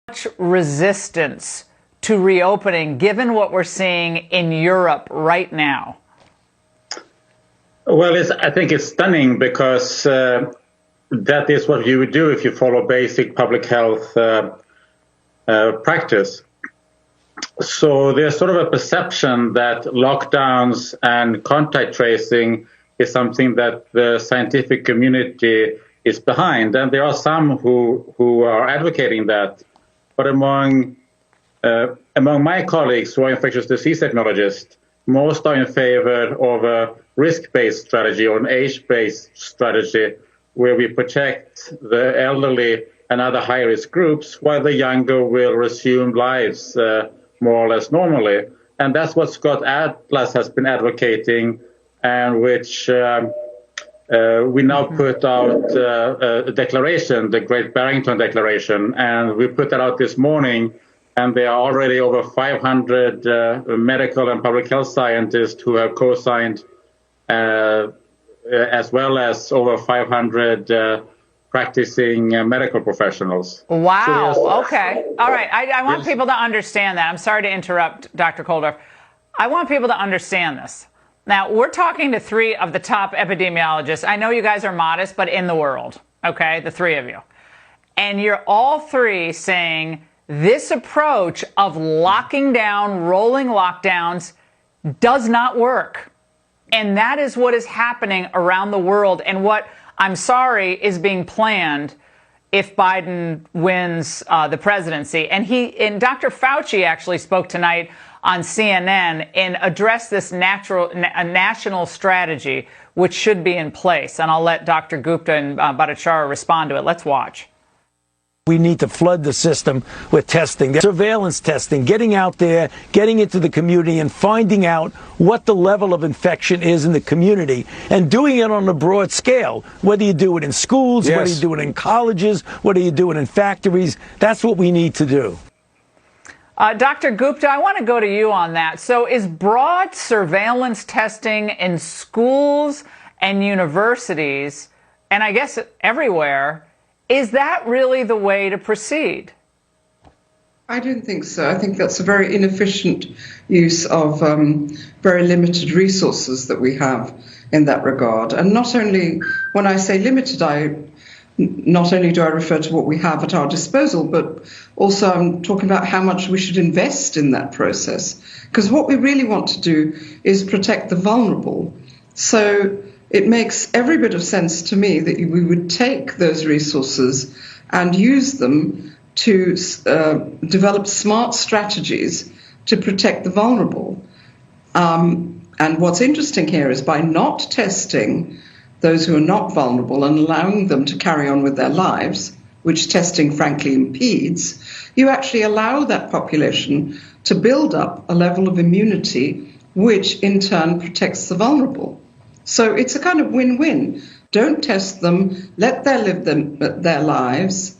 Much resistance to reopening, given what we're seeing in Europe right now? Well, I think it's stunning because that is what you would do if you follow basic public health practice. So there's sort of a perception that lockdowns and contact tracing is something that the scientific community is behind. And there are some who are advocating that. But among my colleagues who are infectious disease technologists, most are in favor of a risk-based strategy or an age-based strategy where we protect the elderly and other high-risk groups while the younger will resume lives more or less normally. And that's what Scott Atlas has been advocating, and which we now put out a declaration, the Great Barrington Declaration, and we put that out this morning, and there are already over 500 medical and public health scientists who have co-signed, as well as over 500 practicing medical professionals. Wow, okay. All right, I want people to understand that. I'm sorry to interrupt, Dr. Kulldorff. I want people to understand this. Now, we're talking to three of the top epidemiologists. I know you guys are modest, but in the world, okay, the three of you. And you're all three saying this approach of locking down, rolling lockdowns does not work. And that is what is happening around the world and what, I'm sorry, is being planned if Biden wins the presidency. And Dr. Fauci actually spoke tonight on CNN and address this national strategy which should be in place. And I'll let Dr. Gupta and Bhattacharya respond to it. Let's watch. We need to flood the system with testing, surveillance testing, getting out there, getting into the community and finding out what the level of infection is in the community and doing it on a broad scale. Whether you do it in schools, yes, whether you do it in colleges, whether you do it in factories, that's what we need to do. Dr. Gupta, I want to go to you on that. So is broad surveillance testing in schools and universities, and I guess everywhere, is that really the way to proceed? I don't think so. I think that's a very inefficient use of very limited resources that we have in that regard. And not only, when I say limited, not only do I refer to what we have at our disposal, but also I'm talking about how much we should invest in that process. Because what we really want to do is protect the vulnerable. So it makes every bit of sense to me that we would take those resources and use them to develop smart strategies to protect the vulnerable. And what's interesting here is by not testing those who are not vulnerable and allowing them to carry on with their lives, which testing frankly impedes, you actually allow that population to build up a level of immunity, which in turn protects the vulnerable. So it's a kind of win-win. Don't test them, let them live their lives,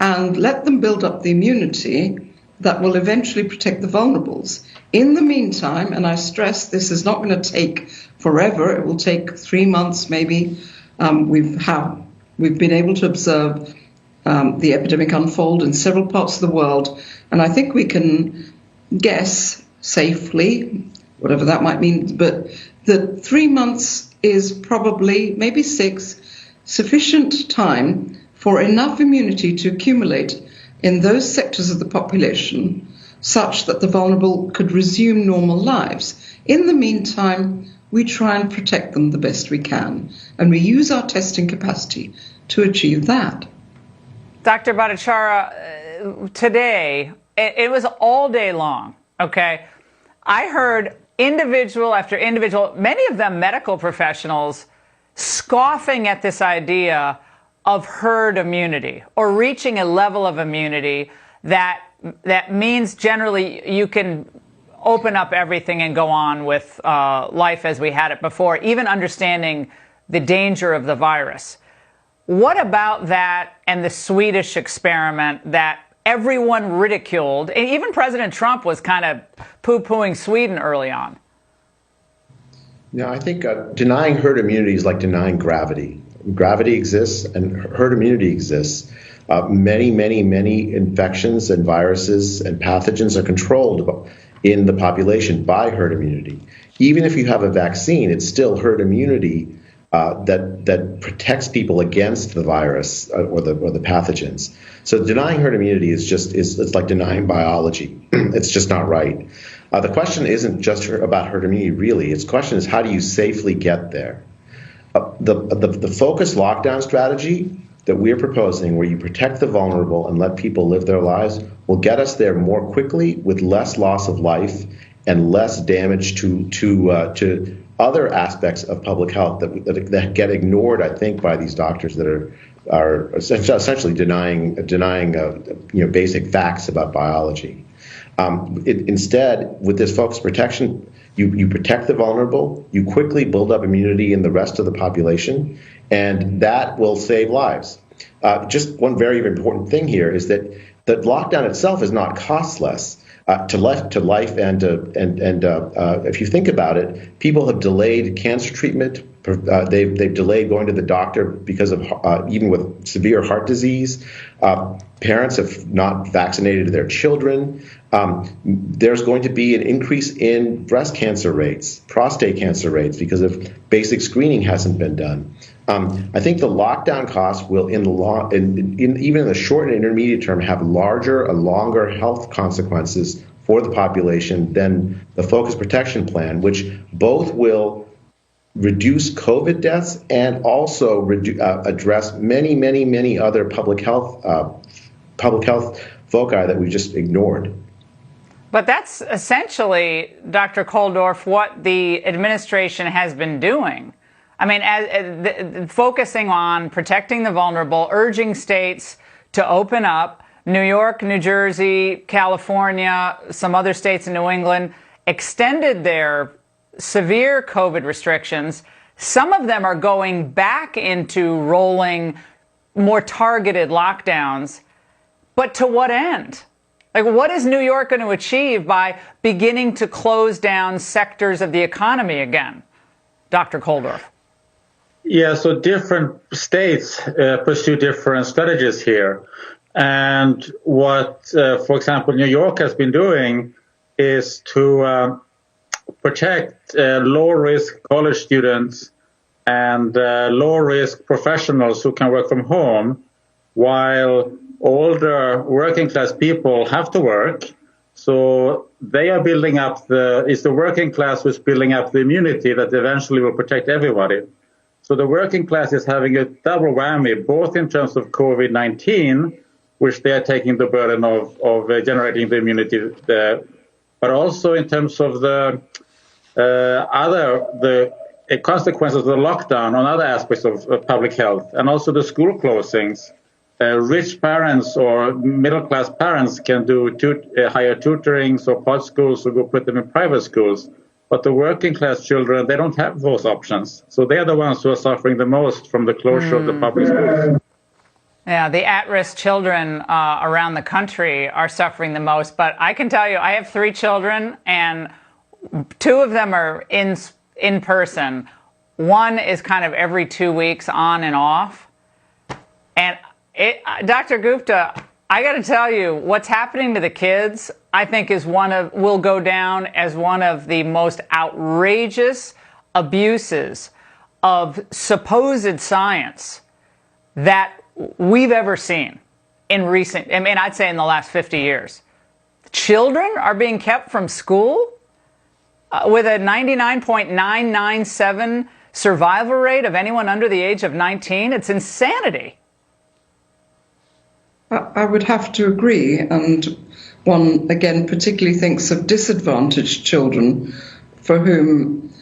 and let them build up the immunity that will eventually protect the vulnerables. In the meantime, and I stress this is not going to take forever, it will take 3 months maybe. We've been able to observe the epidemic unfold in several parts of the world, and I think we can guess safely, whatever that might mean, but that 3 months is probably, maybe 6, sufficient time for enough immunity to accumulate in those sectors of the population such that the vulnerable could resume normal lives. In the meantime, we try and protect them the best we can, and we use our testing capacity to achieve that. Dr. Bhattacharya, today, it was all day long, okay? I heard individual after individual, many of them medical professionals, scoffing at this idea of herd immunity or reaching a level of immunity that means generally you can open up everything and go on with life as we had it before, even understanding the danger of the virus. What about that and the Swedish experiment that everyone ridiculed? And even President Trump was kind of poo-pooing Sweden early on. Yeah, I think denying herd immunity is like denying gravity. Gravity exists and herd immunity exists. Many infections and viruses and pathogens are controlled in the population by herd immunity. Even if you have a vaccine, it's still herd immunity that protects people against the virus or the pathogens. So denying herd immunity it's like denying biology. It's just not right. The question isn't just about herd immunity, really. Its question is, how do you safely get there? The focused lockdown strategy that we're proposing, where you protect the vulnerable and let people live their lives, will get us there more quickly with less loss of life and less damage to other aspects of public health that get ignored, I think, by these doctors that are essentially denying basic facts about biology. Instead, with this focused protection, you protect the vulnerable, you quickly build up immunity in the rest of the population, and that will save lives. Just one very important thing here is that the lockdown itself is not costless to life, and if you think about it, people have delayed cancer treatment. They've delayed going to the doctor because of even with severe heart disease. Parents have not vaccinated their children. There's going to be an increase in breast cancer rates, prostate cancer rates, because of basic screening hasn't been done. I think the lockdown costs will, even in the short and intermediate term, have larger and longer health consequences for the population than the focused protection plan, which both will reduce COVID deaths and also address many other public health foci that we just ignored. But that's essentially, Dr. Kulldorff, what the administration has been doing. I mean, focusing on protecting the vulnerable, urging states to open up. New York, New Jersey, California, some other states in New England extended their severe COVID restrictions. Some of them are going back into rolling more targeted lockdowns. But to what end? Like, what is New York going to achieve by beginning to close down sectors of the economy again? Dr. Kulldorff. Yeah, so different states pursue different strategies here. And what, for example, New York has been doing is to protect low-risk college students and low-risk professionals who can work from home, while older working-class people have to work. So they are building up it's the working class who's building up the immunity that eventually will protect everybody. So the working class is having a double whammy, both in terms of COVID-19, which they are taking the burden of generating the immunity, but also in terms of the consequences of the lockdown on other aspects of public health, and also the school closings. Rich parents or middle-class parents can do higher tutorings or part schools or go put them in private schools. But the working-class children, they don't have those options. So they're the ones who are suffering the most from the closure of the public schools. Yeah, the at-risk children around the country are suffering the most. But I can tell you, I have 3 children, and 2 of them are in person. One is kind of every 2 weeks on and off. And Dr. Gupta, I got to tell you, what's happening to the kids, I think, will go down as one of the most outrageous abuses of supposed science that we've ever seen I'd say in the last 50 years. Children are being kept from school with a 99.997 survival rate of anyone under the age of 19. It's insanity. I would have to agree, and one again particularly thinks of disadvantaged children for whom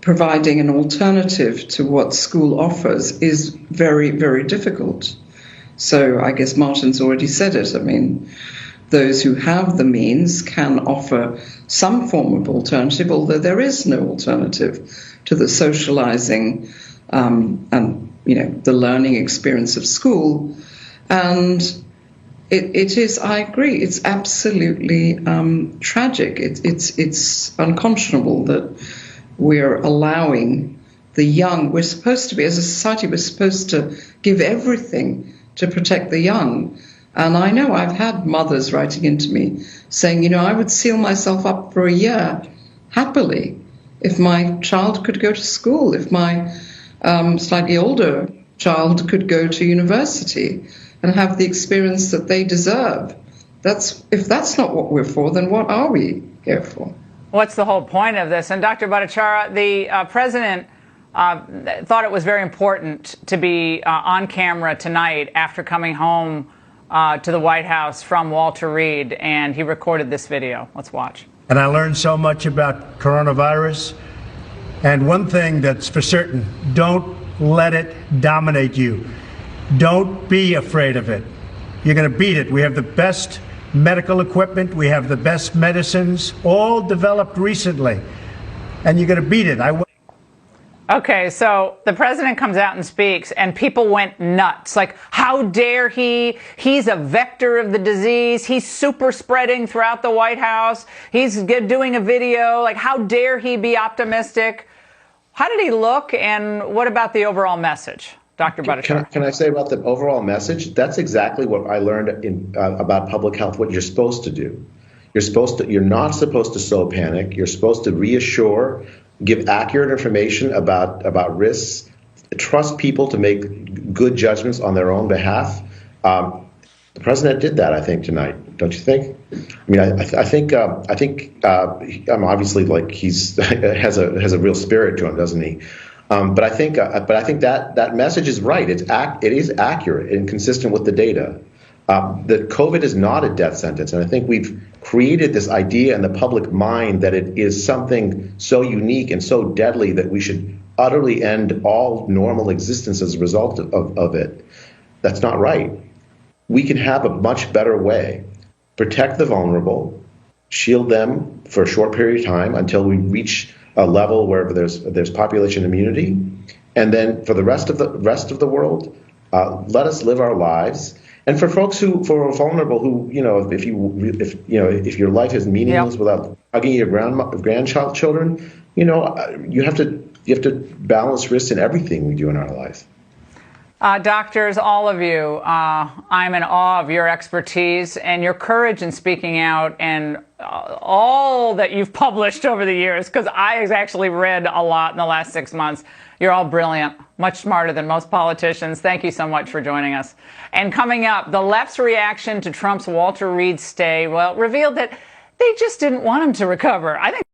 providing an alternative to what school offers is very, very difficult. So I guess Martin's already said it. I mean, those who have the means can offer some form of alternative, although there is no alternative to the socializing and the learning experience of school. And it is, I agree, it's absolutely tragic. It's unconscionable that we're allowing the young, we're supposed to be, as a society, we're supposed to give everything to protect the young. And I know I've had mothers writing into me saying, I would seal myself up for a year happily if my child could go to school, if my slightly older child could go to university and have the experience that they deserve. If that's not what we're for, then what are we here for? What's the whole point of this? And Dr. Bhattacharya, the president thought it was very important to be on camera tonight after coming home to the White House from Walter Reed, and he recorded this video. Let's watch. And I learned so much about coronavirus. And one thing that's for certain, don't let it dominate you. Don't be afraid of it. You're going to beat it. We have the best medical equipment. We have the best medicines, all developed recently. And you're going to beat it. Okay, so the president comes out and speaks, and people went nuts. Like, how dare he? He's a vector of the disease. He's super spreading throughout the White House. He's doing a video. Like, how dare he be optimistic? How did he look, and what about the overall message? Dr. Bhattacharya. Can I say about the overall message? That's exactly what I learned about public health, what you're supposed to do. You're not supposed to sow panic. You're supposed to reassure, give accurate information about risks, trust people to make good judgments on their own behalf. The president did that, I think, tonight. Don't you think? I mean, I think obviously, like, he's has a real spirit to him, doesn't he? But I think that message is right. It is accurate and consistent with the data. That COVID is not a death sentence, and I think we've created this idea in the public mind that it is something so unique and so deadly that we should utterly end all normal existence as a result of it. That's not right. We can have a much better way. Protect the vulnerable, shield them for a short period of time until we reach a level where there's population immunity, and then for the rest of the world, let us live our lives. And for folks who are vulnerable, who if your life is meaningless without hugging your grandchildren, you have to balance risks in everything we do in our life. Doctors, all of you, I'm in awe of your expertise and your courage in speaking out, and all that you've published over the years, because I have actually read a lot in the last 6 months. You're all brilliant, much smarter than most politicians. Thank you so much for joining us. And coming up, the left's reaction to Trump's Walter Reed stay, revealed that they just didn't want him to recover. I think